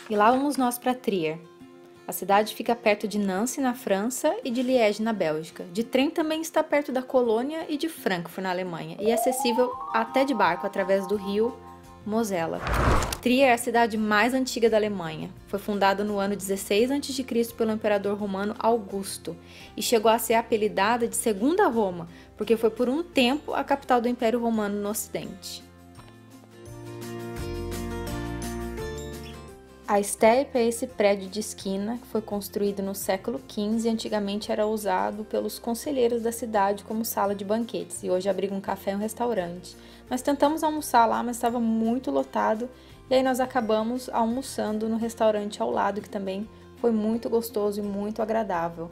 E lá vamos nós para Trier. A cidade fica perto de Nancy, na França, e de Liège, na Bélgica. De trem também está perto da Colônia e de Frankfurt, na Alemanha, e é acessível até de barco através do rio Mosela. Trier é a cidade mais antiga da Alemanha. Foi fundada no ano 16 a.C. pelo imperador romano Augusto e chegou a ser apelidada de Segunda Roma, porque foi por um tempo a capital do Império Romano no Ocidente. A Steppe é esse prédio de esquina que foi construído no século XV e antigamente era usado pelos conselheiros da cidade como sala de banquetes e hoje abriga um café e um restaurante. Nós tentamos almoçar lá, mas estava muito lotado e aí nós acabamos almoçando no restaurante ao lado, que também foi muito gostoso e muito agradável.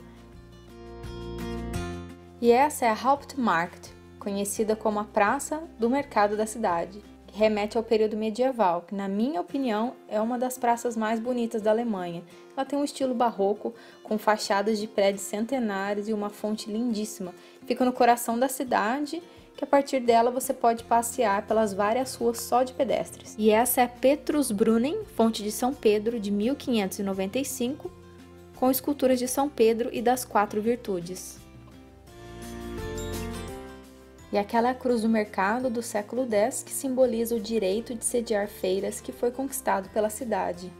E essa é a Hauptmarkt, conhecida como a Praça do Mercado da cidade, que remete ao período medieval, que na minha opinião é uma das praças mais bonitas da Alemanha. Ela tem um estilo barroco, com fachadas de prédios centenários e uma fonte lindíssima. Fica no coração da cidade, que a partir dela você pode passear pelas várias ruas só de pedestres. E essa é Petrusbrunnen, fonte de São Pedro, de 1595, com esculturas de São Pedro e das 4 virtudes. E aquela é a Cruz do Mercado do século X, que simboliza o direito de sediar feiras que foi conquistado pela cidade.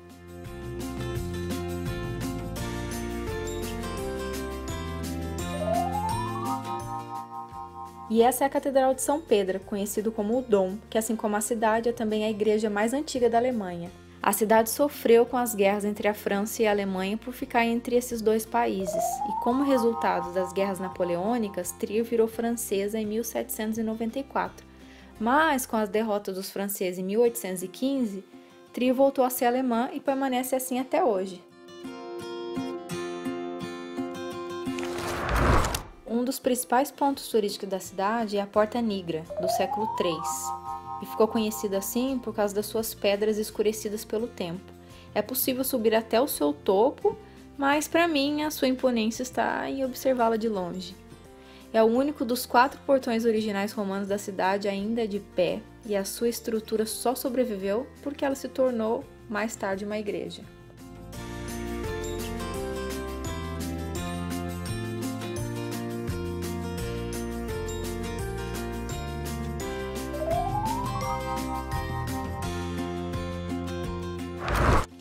E essa é a Catedral de São Pedro, conhecido como o Dom, que assim como a cidade é também a igreja mais antiga da Alemanha. A cidade sofreu com as guerras entre a França e a Alemanha por ficar entre esses dois países, e como resultado das guerras napoleônicas, Trier virou francesa em 1794. Mas com as derrotas dos franceses em 1815, Trier voltou a ser alemã e permanece assim até hoje. Um dos principais pontos turísticos da cidade é a Porta Nigra, do século III. E ficou conhecida assim por causa das suas pedras escurecidas pelo tempo. É possível subir até o seu topo, mas para mim a sua imponência está em observá-la de longe. É o único dos 4 portões originais romanos da cidade ainda de pé, e a sua estrutura só sobreviveu porque ela se tornou mais tarde uma igreja.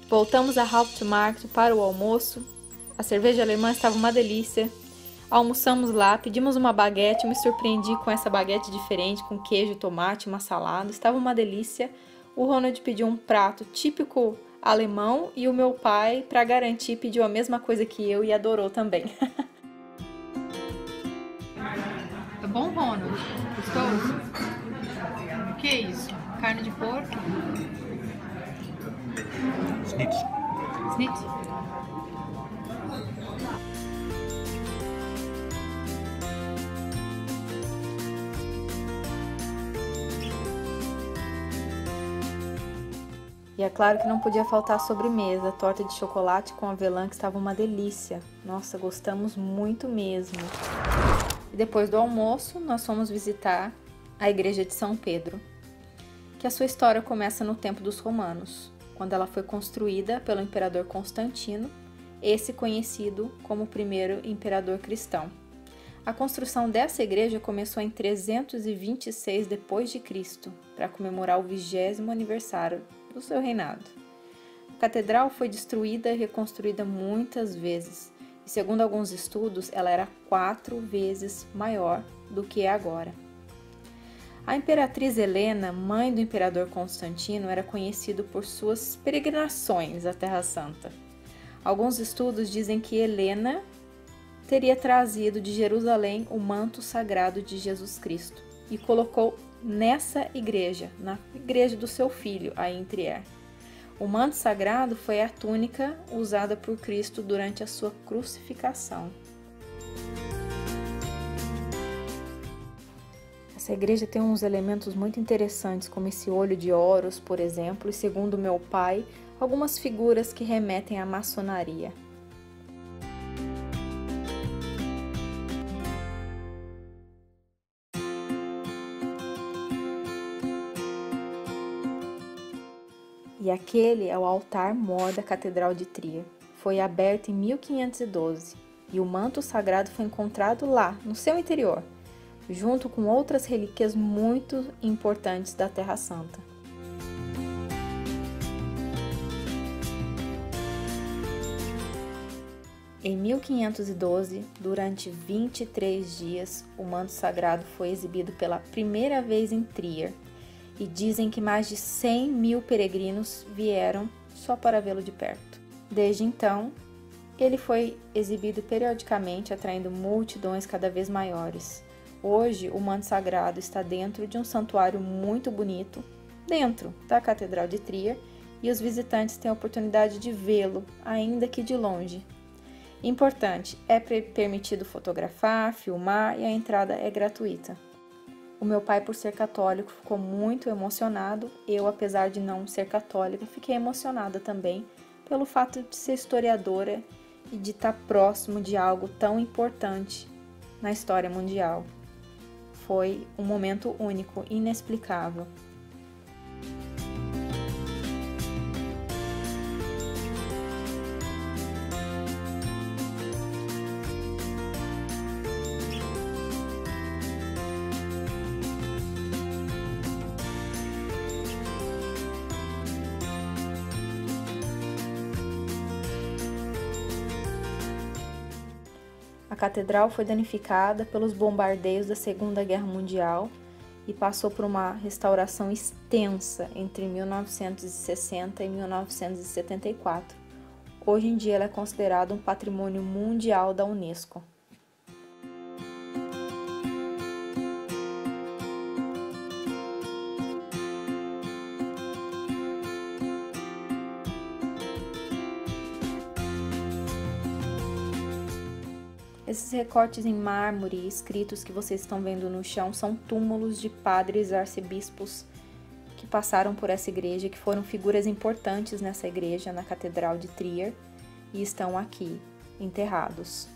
Voltamos à Hauptmarkt para o almoço. A cerveja alemã estava uma delícia. Almoçamos lá, pedimos uma baguete, me surpreendi com essa baguete diferente, com queijo, tomate, uma salada. Estava uma delícia. O Ronald pediu um prato típico alemão e o meu pai, para garantir, pediu a mesma coisa que eu e adorou também. Tá bom, Ronald? Gostoso? O que é isso? Carne de porco? Snitch. Snitch? E é claro que não podia faltar a sobremesa, a torta de chocolate com avelã, que estava uma delícia. Nossa, gostamos muito mesmo. E depois do almoço, nós fomos visitar a igreja de São Pedro, que a sua história começa no tempo dos romanos, quando ela foi construída pelo imperador Constantino, esse conhecido como o primeiro imperador cristão. A construção dessa igreja começou em 326 d.C., para comemorar o 20º aniversário do seu reinado. A catedral foi destruída e reconstruída muitas vezes, e segundo alguns estudos, ela era 4 vezes maior do que é agora. A imperatriz Helena, mãe do imperador Constantino, era conhecida por suas peregrinações à Terra Santa. Alguns estudos dizem que Helena teria trazido de Jerusalém o manto sagrado de Jesus Cristo e colocou nessa igreja, na igreja do seu filho, aí em Trier. O manto sagrado foi a túnica usada por Cristo durante a sua crucificação. Essa igreja tem uns elementos muito interessantes, como esse olho de Horus, por exemplo, e segundo meu pai, algumas figuras que remetem à maçonaria. E Aquele é o altar-mor da Catedral de Trier. Foi aberto em 1512 e o manto sagrado foi encontrado lá, no seu interior, junto com outras relíquias muito importantes da Terra Santa. Em 1512, durante 23 dias, o manto sagrado foi exibido pela primeira vez em Trier, e dizem que mais de 100.000 peregrinos vieram só para vê-lo de perto. Desde então, ele foi exibido periodicamente, atraindo multidões cada vez maiores. Hoje, o manto sagrado está dentro de um santuário muito bonito, dentro da Catedral de Trier, e os visitantes têm a oportunidade de vê-lo, ainda que de longe. Importante, é permitido fotografar, filmar e a entrada é gratuita. O meu pai, por ser católico, ficou muito emocionado. Eu, apesar de não ser católica, fiquei emocionada também pelo fato de ser historiadora e de estar próximo de algo tão importante na história mundial. Foi um momento único, inexplicável. A catedral foi danificada pelos bombardeios da Segunda Guerra Mundial e passou por uma restauração extensa entre 1960 e 1974. Hoje em dia ela é considerada um patrimônio mundial da Unesco. Esses recortes em mármore e escritos que vocês estão vendo no chão são túmulos de padres arcebispos que passaram por essa igreja, que foram figuras importantes nessa igreja, na Catedral de Trier, e estão aqui, enterrados.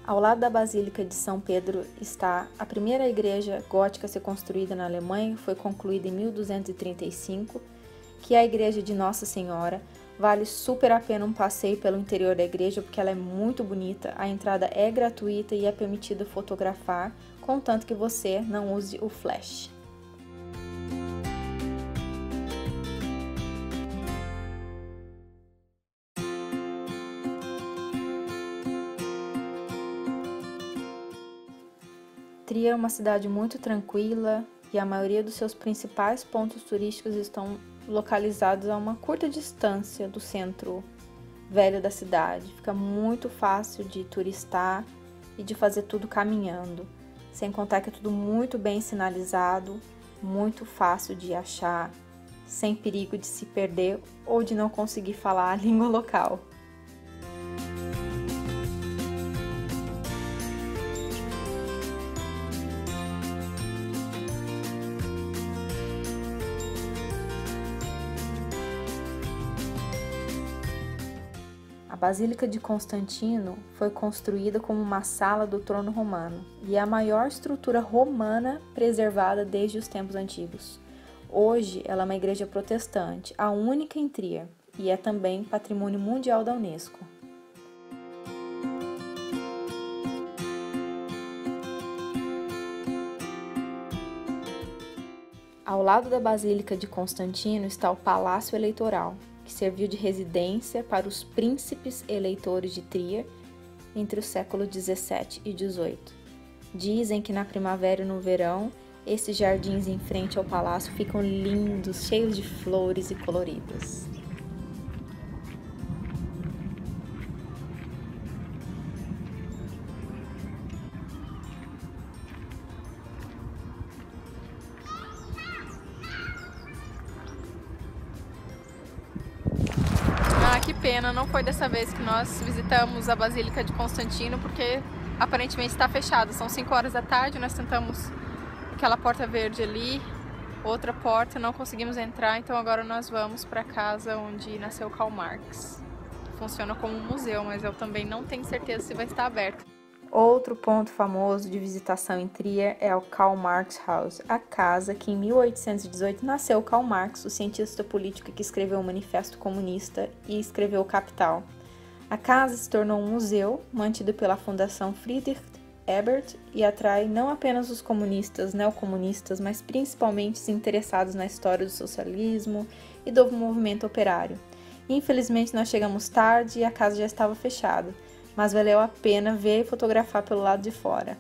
Ao lado da Basílica de São Pedro está a primeira igreja gótica a ser construída na Alemanha, foi concluída em 1235, que é a igreja de Nossa Senhora. Vale super a pena um passeio pelo interior da igreja, porque ela é muito bonita, a entrada é gratuita e é permitido fotografar, contanto que você não use o flash. Trier é uma cidade muito tranquila e a maioria dos seus principais pontos turísticos estão localizados a uma curta distância do centro velho da cidade. Fica muito fácil de turistar e de fazer tudo caminhando, sem contar que é tudo muito bem sinalizado, muito fácil de achar, sem perigo de se perder ou de não conseguir falar a língua local. A Basílica de Constantino foi construída como uma sala do trono romano e é a maior estrutura romana preservada desde os tempos antigos. Hoje, ela é uma igreja protestante, a única em Trier, e é também Patrimônio Mundial da Unesco. Ao lado da Basílica de Constantino está o Palácio Eleitoral, que serviu de residência para os príncipes eleitores de Trier entre os séculos 17 e 18. Dizem que na primavera e no verão, esses jardins em frente ao palácio ficam lindos, cheios de flores e coloridos. Que pena, não foi dessa vez que nós visitamos a Basílica de Constantino, porque aparentemente está fechado. São 5 horas da tarde, nós tentamos aquela porta verde ali, outra porta, não conseguimos entrar, então agora nós vamos para a casa onde nasceu Karl Marx. Funciona como um museu, mas eu também não tenho certeza se vai estar aberto. Outro ponto famoso de visitação em Trier é o Karl Marx House, a casa que em 1818 nasceu Karl Marx, o cientista político que escreveu o Manifesto Comunista e escreveu o Capital. A casa se tornou um museu, mantido pela Fundação Friedrich Ebert, e atrai não apenas os comunistas, neocomunistas, mas principalmente os interessados na história do socialismo e do movimento operário. Infelizmente nós chegamos tarde e a casa já estava fechada, mas valeu a pena ver e fotografar pelo lado de fora.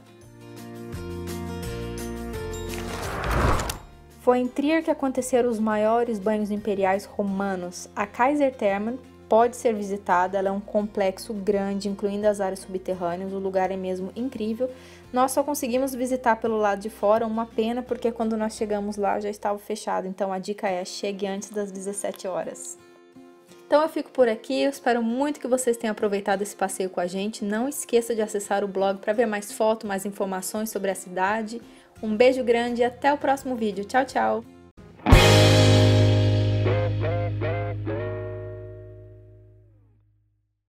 Foi em Trier que aconteceram os maiores banhos imperiais romanos. A Kaisertherme pode ser visitada, ela é um complexo grande, incluindo as áreas subterrâneas, o lugar é mesmo incrível. Nós só conseguimos visitar pelo lado de fora, uma pena, porque quando nós chegamos lá já estava fechado, então a dica é, chegue antes das 17 horas. Então eu fico por aqui, eu espero muito que vocês tenham aproveitado esse passeio com a gente. Não esqueça de acessar o blog para ver mais fotos, mais informações sobre a cidade. Um beijo grande e até o próximo vídeo. Tchau, tchau!